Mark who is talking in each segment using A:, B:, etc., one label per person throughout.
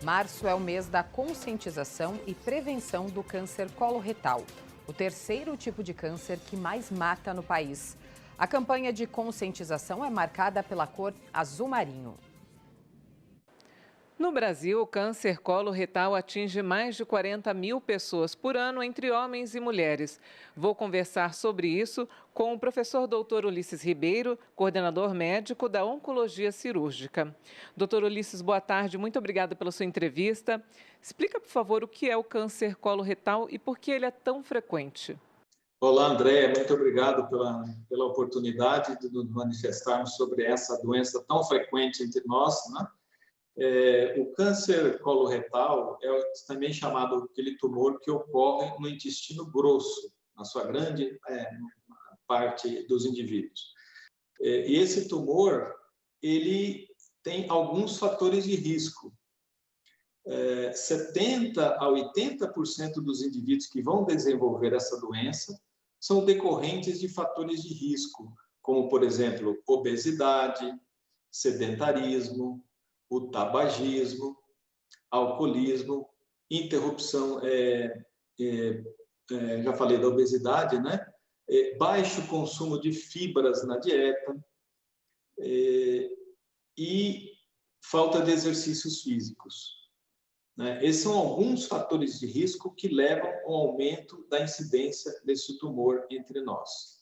A: Março é o mês da conscientização e prevenção do câncer coloretal, o terceiro tipo de câncer que mais mata no país. A campanha de conscientização é marcada pela cor azul marinho.
B: No Brasil, o câncer coloretal atinge mais de 40 mil pessoas por ano, entre homens e mulheres. Vou conversar sobre isso com o professor Dr. Ulisses Ribeiro, coordenador médico da Oncologia Cirúrgica. Dr. Ulisses, boa tarde, muito obrigada pela sua entrevista. Explica, por favor, o que é o câncer coloretal e por que ele é tão frequente.
C: Olá, André, muito obrigado pela oportunidade de nos manifestarmos sobre essa doença tão frequente entre nós, né? O câncer coloretal é também chamado aquele tumor que ocorre no intestino grosso, na sua grande parte dos indivíduos. E esse tumor, ele tem alguns fatores de risco. 70% a 80% dos indivíduos que vão desenvolver essa doença são decorrentes de fatores de risco, como, por exemplo, obesidade, sedentarismo, o tabagismo, alcoolismo, interrupção, já falei da obesidade, né? Baixo consumo de fibras na dieta e falta de exercícios físicos. Esses são alguns fatores de risco que levam ao aumento da incidência desse tumor entre nós.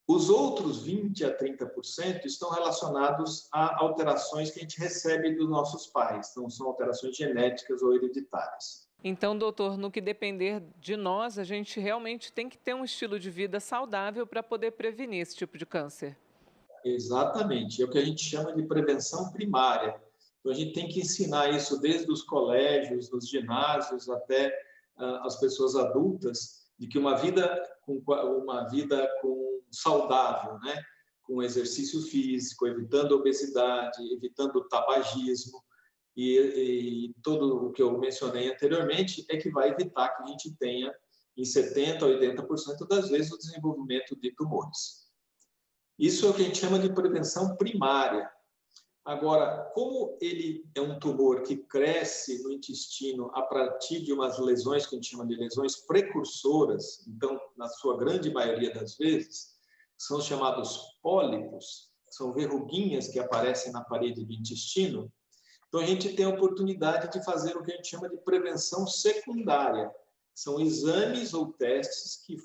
C: Os outros 20% a 30% estão relacionados a alterações que a gente recebe dos nossos pais, então são alterações genéticas ou hereditárias.
B: Então, doutor, no que depender de nós, a gente realmente tem que ter um estilo de vida saudável para poder prevenir esse tipo de câncer.
C: Exatamente, é o que a gente chama de prevenção primária. Então, a gente tem que ensinar isso desde os colégios, nos ginásios, até as pessoas adultas, de que uma vida saudável, né? Com exercício físico, evitando obesidade, evitando tabagismo e tudo o que eu mencionei anteriormente é que vai evitar que a gente tenha, em 70% a 80% das vezes, o desenvolvimento de tumores. Isso é o que a gente chama de prevenção primária. Agora, como ele é um tumor que cresce no intestino a partir de umas lesões que a gente chama de lesões precursoras, então, na sua grande maioria das vezes, são chamados pólipos, são verruguinhas que aparecem na parede do intestino, então a gente tem a oportunidade de fazer o que a gente chama de prevenção secundária. São exames ou testes que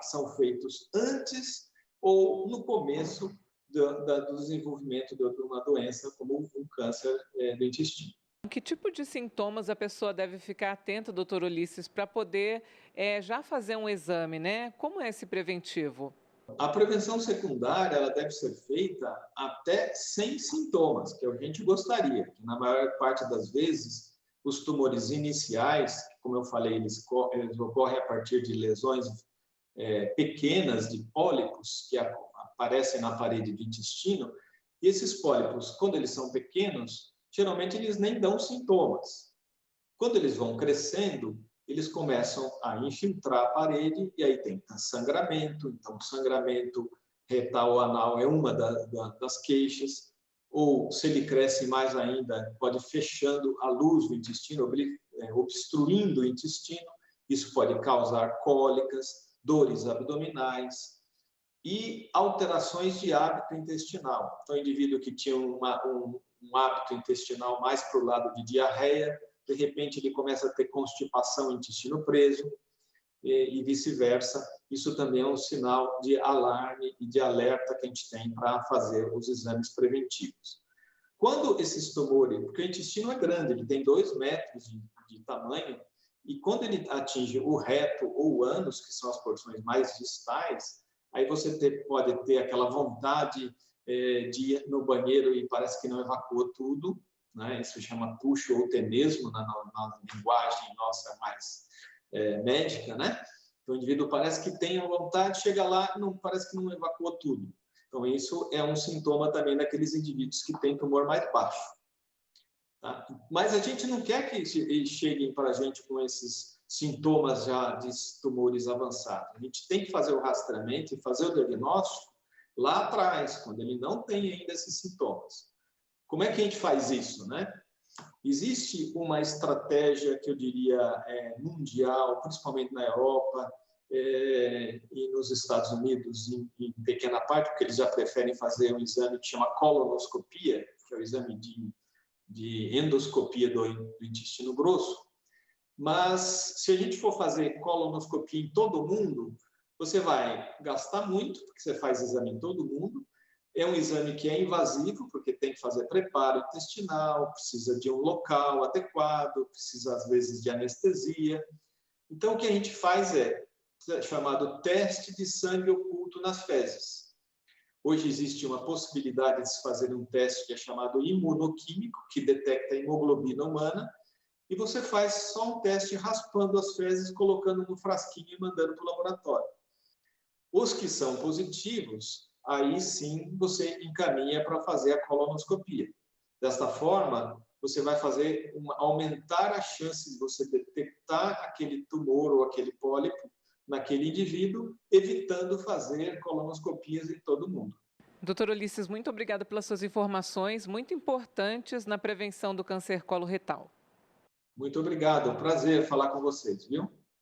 C: são feitos antes ou no começo do desenvolvimento de uma doença como um câncer do intestino.
B: Que tipo de sintomas a pessoa deve ficar atenta, doutor Ulisses, para poder já fazer um exame, né? Como é esse preventivo?
C: A prevenção secundária ela deve ser feita até sem sintomas, que é o que a gente gostaria, que na maior parte das vezes os tumores iniciais, como eu falei, eles ocorrem a partir de lesões pequenas de pólipos que aparecem na parede do intestino, e esses pólipos, quando eles são pequenos, geralmente eles nem dão sintomas. Quando eles vão crescendo, eles começam a infiltrar a parede e aí tem sangramento, então sangramento retal ou anal é uma das queixas, ou se ele cresce mais ainda, pode ir fechando a luz do intestino, obstruindo o intestino, isso pode causar cólicas, dores abdominais e alterações de hábito intestinal. Então, o indivíduo que tinha um hábito intestinal mais para o lado de diarreia, de repente ele começa a ter constipação, intestino preso e vice-versa. Isso também é um sinal de alarme e de alerta que a gente tem para fazer os exames preventivos. Quando esses tumores, porque o intestino é grande, ele tem 2 metros de tamanho, e quando ele atinge o reto ou o ânus, que são as porções mais distais, aí você pode ter aquela vontade de ir no banheiro e parece que não evacuou tudo, né? Isso chama puxo ou tenesmo na linguagem nossa mais médica, né? Então, o indivíduo parece que tem a vontade, chega lá, não parece que não evacuou tudo. Então, isso é um sintoma também daqueles indivíduos que têm tumor mais baixo. Tá? Mas a gente não quer que eles cheguem para a gente com esses sintomas já de tumores avançados. A gente tem que fazer o rastreamento e fazer o diagnóstico lá atrás, quando ele não tem ainda esses sintomas. Como é que a gente faz isso, né? Existe uma estratégia que eu diria mundial, principalmente na Europa e nos Estados Unidos, em pequena parte, porque eles já preferem fazer um exame que chama colonoscopia, que é o exame de endoscopia do intestino grosso. Mas, se a gente for fazer colonoscopia em todo mundo, você vai gastar muito, porque você faz exame em todo mundo. É um exame que é invasivo, porque tem que fazer preparo intestinal, precisa de um local adequado, precisa, às vezes, de anestesia. Então, o que a gente faz é chamado teste de sangue oculto nas fezes. Hoje existe uma possibilidade de se fazer um teste que é chamado imunoquímico, que detecta a hemoglobina humana, e você faz só um teste raspando as fezes, colocando no frasquinho e mandando para o laboratório. Os que são positivos, aí sim você encaminha para fazer a colonoscopia. Desta forma, você vai aumentar a chance de você detectar aquele tumor ou aquele pólipo naquele indivíduo, evitando fazer colonoscopias em todo mundo.
B: Doutor Ulisses, muito obrigada pelas suas informações, muito importantes na prevenção do câncer coloretal.
C: Muito obrigado, é um prazer falar com vocês, viu?